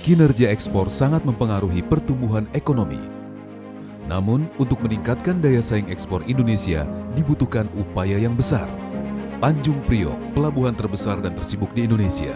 kinerja ekspor sangat mempengaruhi pertumbuhan ekonomi. Namun, untuk meningkatkan daya saing ekspor Indonesia dibutuhkan upaya yang besar. Tanjung Priok, pelabuhan terbesar dan tersibuk di Indonesia,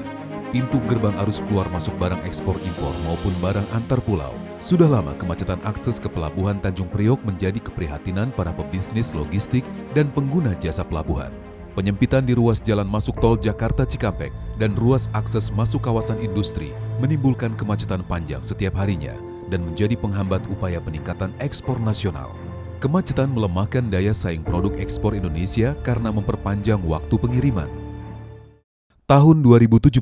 pintu gerbang arus keluar masuk barang ekspor impor maupun barang antar pulau. Sudah lama kemacetan akses ke pelabuhan Tanjung Priok menjadi keprihatinan para pebisnis logistik dan pengguna jasa pelabuhan. Penyempitan di ruas jalan masuk tol Jakarta Cikampek dan ruas akses masuk kawasan industri menimbulkan kemacetan panjang setiap harinya dan menjadi penghambat upaya peningkatan ekspor nasional. Kemacetan melemahkan daya saing produk ekspor Indonesia karena memperpanjang waktu pengiriman. Tahun 2017,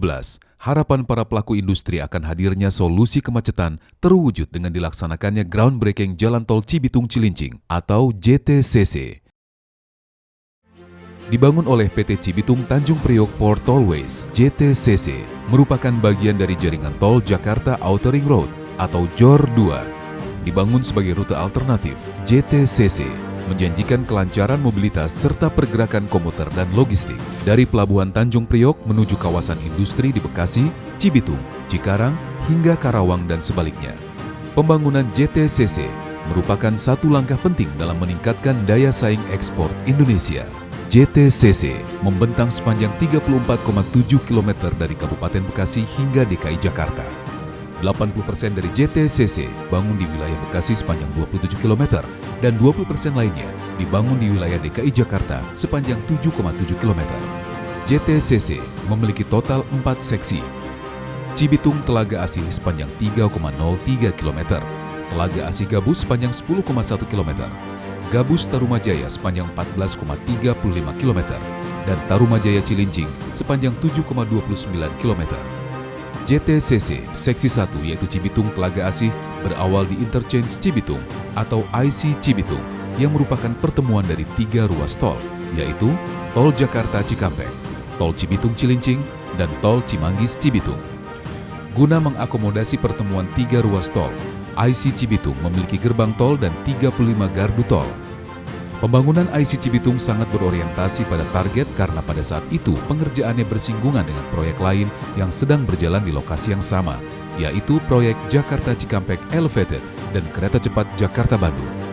harapan para pelaku industri akan hadirnya solusi kemacetan terwujud dengan dilaksanakannya groundbreaking Jalan Tol Cibitung-Cilincing atau JTCC. Dibangun oleh PT Cibitung Tanjung Priok Port Tollways, JTCC merupakan bagian dari jaringan tol Jakarta Outer Ring Road atau JOR 2. Dibangun sebagai rute alternatif, JTCC menjanjikan kelancaran mobilitas serta pergerakan komuter dan logistik dari Pelabuhan Tanjung Priok menuju kawasan industri di Bekasi, Cibitung, Cikarang, hingga Karawang dan sebaliknya. Pembangunan JTCC merupakan satu langkah penting dalam meningkatkan daya saing ekspor Indonesia. JTCC membentang sepanjang 34,7 km dari Kabupaten Bekasi hingga DKI Jakarta. 80% dari JTCC bangun di wilayah Bekasi sepanjang 27 km dan 20% lainnya dibangun di wilayah DKI Jakarta sepanjang 7,7 km. JTCC memiliki total 4 seksi. Cibitung Telaga Asih sepanjang 3,03 km, Telaga Asih Gabus sepanjang 10,1 km, Gabus Tarumajaya sepanjang 14,35 km, dan Tarumajaya Cilincing sepanjang 7,29 km. JTCC Seksi 1 yaitu Cibitung Telaga Asih berawal di Interchange Cibitung atau IC Cibitung yang merupakan pertemuan dari 3 ruas tol, yaitu Tol Jakarta Cikampek, Tol Cibitung Cilincing, dan Tol Cimanggis Cibitung. Guna mengakomodasi pertemuan 3 ruas tol, IC Cibitung memiliki gerbang tol dan 35 gardu tol. Pembangunan IC Cibitung sangat berorientasi pada target karena pada saat itu pengerjaannya bersinggungan dengan proyek lain yang sedang berjalan di lokasi yang sama, yaitu proyek Jakarta Cikampek Elevated dan kereta cepat Jakarta-Bandung.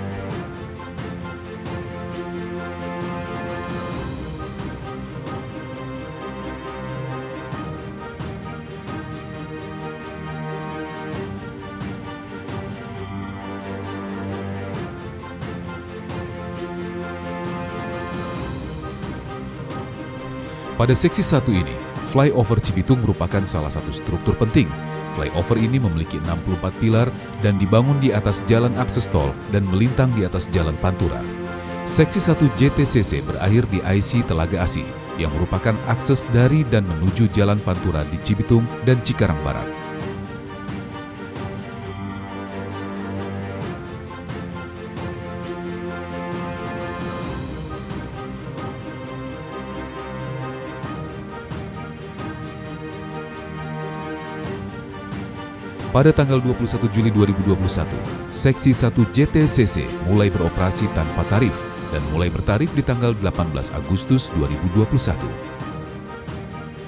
Pada seksi 1 ini, flyover Cibitung merupakan salah satu struktur penting. Flyover ini memiliki 64 pilar dan dibangun di atas jalan akses tol dan melintang di atas jalan Pantura. Seksi 1 JTCC berakhir di IC Telaga Asih yang merupakan akses dari dan menuju jalan Pantura di Cibitung dan Cikarang Barat. Pada tanggal 21 Juli 2021, Seksi 1 JTCC mulai beroperasi tanpa tarif dan mulai bertarif di tanggal 18 Agustus 2021.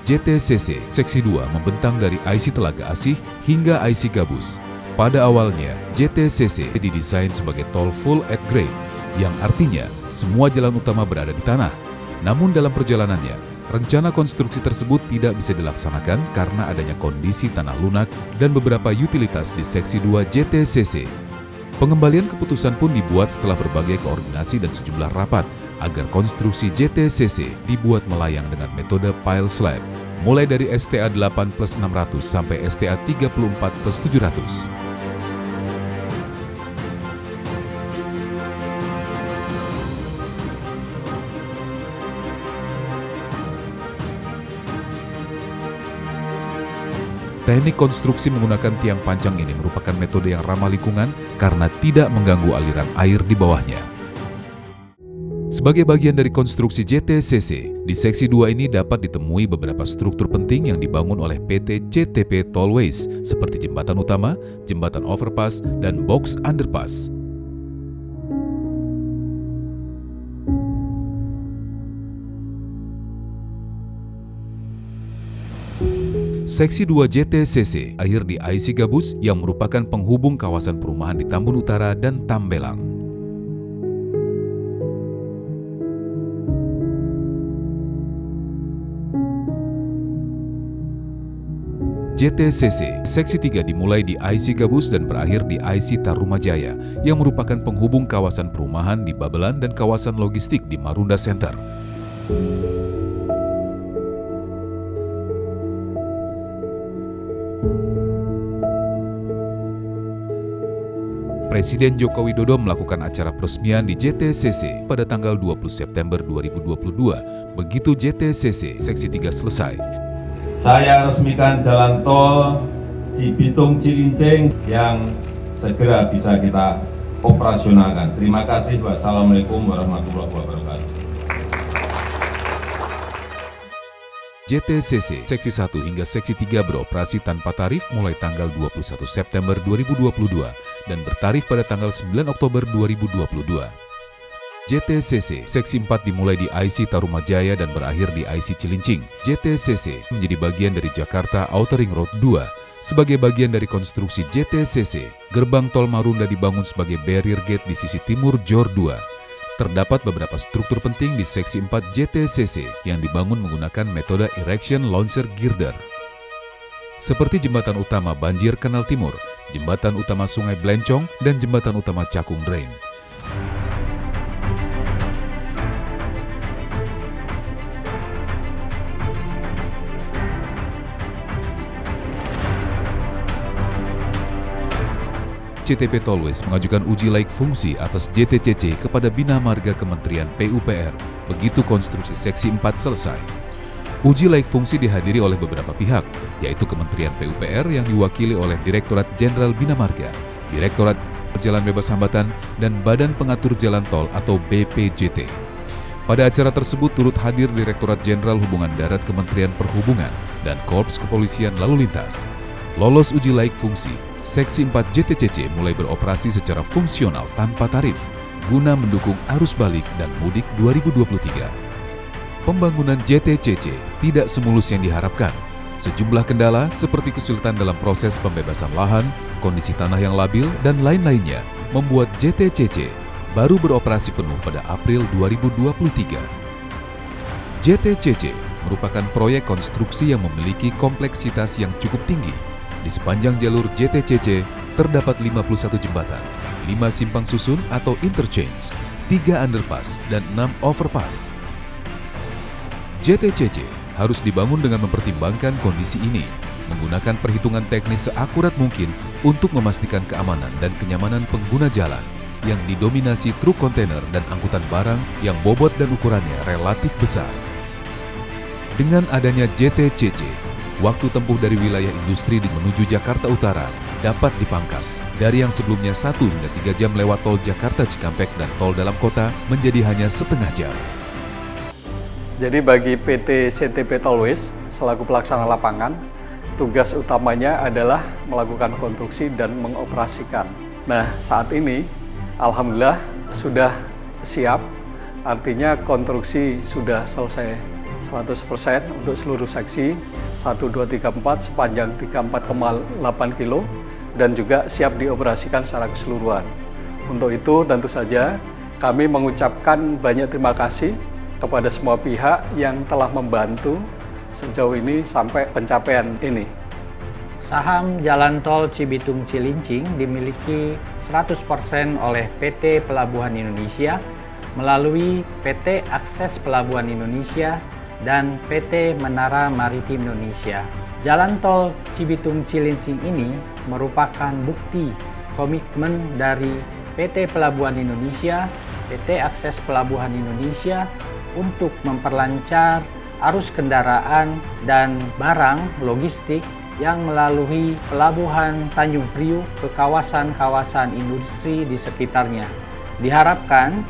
JTCC Seksi 2 membentang dari IC Telaga Asih hingga IC Gabus. Pada awalnya, JTCC didesain sebagai tol full at grade, yang artinya semua jalan utama berada di tanah. Namun dalam perjalanannya, rencana konstruksi tersebut tidak bisa dilaksanakan karena adanya kondisi tanah lunak dan beberapa utilitas di Seksi 2 JTCC. Pengembalian keputusan pun dibuat setelah berbagai koordinasi dan sejumlah rapat agar konstruksi JTCC dibuat melayang dengan metode pile slab, mulai dari STA 8+600 sampai STA 34+700. Teknik konstruksi menggunakan tiang pancang ini merupakan metode yang ramah lingkungan karena tidak mengganggu aliran air di bawahnya. Sebagai bagian dari konstruksi JTCC, di Seksi 2 ini dapat ditemui beberapa struktur penting yang dibangun oleh PT CTP Tollways seperti jembatan utama, jembatan overpass, dan box underpass. Seksi 2 JTCC akhir di IC Gabus yang merupakan penghubung kawasan perumahan di Tambun Utara dan Tambelang. JTCC, Seksi 3 dimulai di IC Gabus dan berakhir di IC Tarumajaya yang merupakan penghubung kawasan perumahan di Babelan dan kawasan logistik di Marunda Center. Presiden Joko Widodo melakukan acara peresmian di JTCC pada tanggal 20 September 2022. Begitu JTCC Seksi 3 selesai, saya resmikan jalan tol Cibitung Cilincing yang segera bisa kita operasionalkan. Terima kasih. Wassalamualaikum warahmatullahi wabarakatuh. JTCC Seksi 1 hingga Seksi 3 beroperasi tanpa tarif mulai tanggal 21 September 2022 dan bertarif pada tanggal 9 Oktober 2022. JTCC Seksi 4 dimulai di IC Tarumajaya dan berakhir di IC Cilincing. JTCC menjadi bagian dari Jakarta Outer Ring Road 2. Sebagai bagian dari konstruksi JTCC, gerbang tol Marunda dibangun sebagai barrier gate di sisi timur JOR 2. Terdapat beberapa struktur penting di Seksi 4 JTCC yang dibangun menggunakan metode Erection Launcher Girder. Seperti jembatan utama Banjir Kanal Timur, jembatan utama Sungai Blencong, dan jembatan utama Cakung Drain. CTP Tollways mengajukan uji laik fungsi atas JTCC kepada Bina Marga Kementerian PUPR begitu konstruksi Seksi 4 selesai. Uji laik fungsi dihadiri oleh beberapa pihak, yaitu Kementerian PUPR yang diwakili oleh Direktorat Jenderal Bina Marga, Direktorat Jalan Bebas Hambatan, dan Badan Pengatur Jalan Tol atau BPJT. Pada acara tersebut turut hadir Direktorat Jenderal Hubungan Darat Kementerian Perhubungan dan Korps Kepolisian Lalu Lintas. Lolos uji laik fungsi, Seksi 4 JTCC mulai beroperasi secara fungsional tanpa tarif, guna mendukung arus balik dan mudik 2023. Pembangunan JTCC tidak semulus yang diharapkan. Sejumlah kendala seperti kesulitan dalam proses pembebasan lahan, kondisi tanah yang labil, dan lain-lainnya membuat JTCC baru beroperasi penuh pada April 2023. JTCC merupakan proyek konstruksi yang memiliki kompleksitas yang cukup tinggi. Di sepanjang jalur JTCC terdapat 51 jembatan, 5 simpang susun atau interchange, 3 underpass, dan 6 overpass. JTCC harus dibangun dengan mempertimbangkan kondisi ini, menggunakan perhitungan teknis seakurat mungkin untuk memastikan keamanan dan kenyamanan pengguna jalan yang didominasi truk kontainer dan angkutan barang yang bobot dan ukurannya relatif besar. Dengan adanya JTCC, waktu tempuh dari wilayah industri menuju Jakarta Utara dapat dipangkas dari yang sebelumnya 1 hingga 3 jam lewat tol Jakarta Cikampek dan tol dalam kota menjadi hanya setengah jam. Jadi bagi PT CTP Tollways selaku pelaksana lapangan, tugas utamanya adalah melakukan konstruksi dan mengoperasikan. Nah, saat ini alhamdulillah sudah siap, artinya konstruksi sudah selesai 100% untuk seluruh seksi 1, 2, 3, 4 sepanjang 34,8 kilo dan juga siap dioperasikan secara keseluruhan. Untuk itu tentu saja kami mengucapkan banyak terima kasih kepada semua pihak yang telah membantu sejauh ini sampai pencapaian ini. Saham Jalan Tol Cibitung Cilincing dimiliki 100% oleh PT Pelabuhan Indonesia melalui PT Akses Pelabuhan Indonesia dan PT Menara Maritim Indonesia. Jalan tol Cibitung Cilincing ini merupakan bukti komitmen dari PT Pelabuhan Indonesia, PT Akses Pelabuhan Indonesia untuk memperlancar arus kendaraan dan barang logistik yang melalui Pelabuhan Tanjung Priuk ke kawasan-kawasan industri di sekitarnya. Diharapkan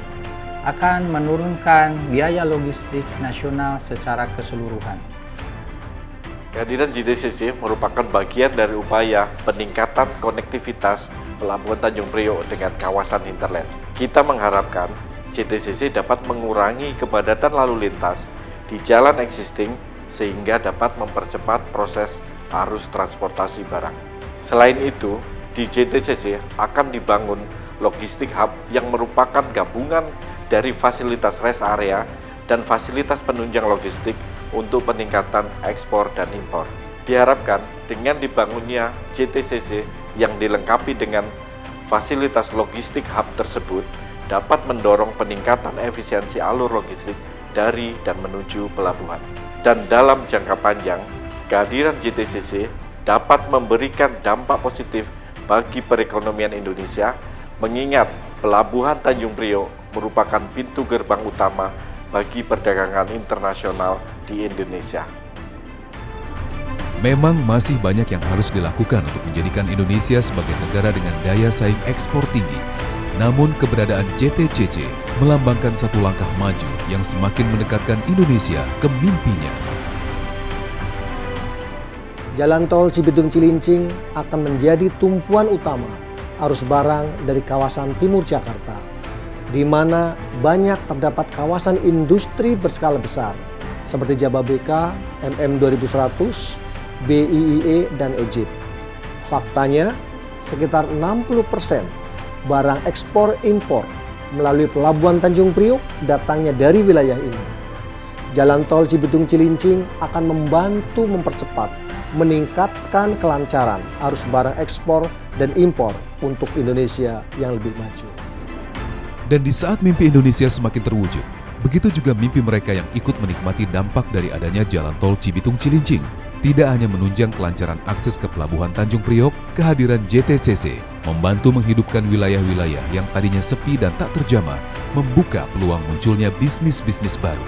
akan menurunkan biaya logistik nasional secara keseluruhan. Kehadiran JTCC merupakan bagian dari upaya peningkatan konektivitas Pelabuhan Tanjung Priok dengan kawasan hinterland. Kita mengharapkan JTCC dapat mengurangi kepadatan lalu lintas di jalan existing sehingga dapat mempercepat proses arus transportasi barang. Selain itu, di JTCC akan dibangun logistik hub yang merupakan gabungan dari fasilitas rest area dan fasilitas penunjang logistik untuk peningkatan ekspor dan impor. Diharapkan dengan dibangunnya JTCC yang dilengkapi dengan fasilitas logistik hub tersebut dapat mendorong peningkatan efisiensi alur logistik dari dan menuju pelabuhan. Dan dalam jangka panjang, kehadiran JTCC dapat memberikan dampak positif bagi perekonomian Indonesia, mengingat Pelabuhan Tanjung Priok merupakan pintu gerbang utama bagi perdagangan internasional di Indonesia. Memang masih banyak yang harus dilakukan untuk menjadikan Indonesia sebagai negara dengan daya saing ekspor tinggi. Namun keberadaan JTCC melambangkan satu langkah maju yang semakin mendekatkan Indonesia ke mimpinya. Jalan tol Cibitung Cilincing akan menjadi tumpuan utama arus barang dari kawasan timur Jakarta, di mana banyak terdapat kawasan industri berskala besar seperti Jababeka, MM 2100, BIIE, dan Egypt. Faktanya, sekitar 60% barang ekspor impor melalui Pelabuhan Tanjung Priok datangnya dari wilayah ini. Jalan tol Cibitung Cilincing akan membantu mempercepat, meningkatkan kelancaran arus barang ekspor dan impor untuk Indonesia yang lebih maju. Dan di saat mimpi Indonesia semakin terwujud, begitu juga mimpi mereka yang ikut menikmati dampak dari adanya jalan tol Cibitung Cilincing. Tidak hanya menunjang kelancaran akses ke Pelabuhan Tanjung Priok, kehadiran JTCC membantu menghidupkan wilayah-wilayah yang tadinya sepi dan tak terjamah, membuka peluang munculnya bisnis-bisnis baru.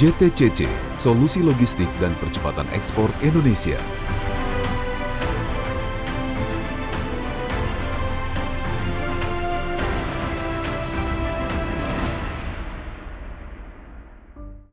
JTCC, solusi logistik dan percepatan ekspor Indonesia.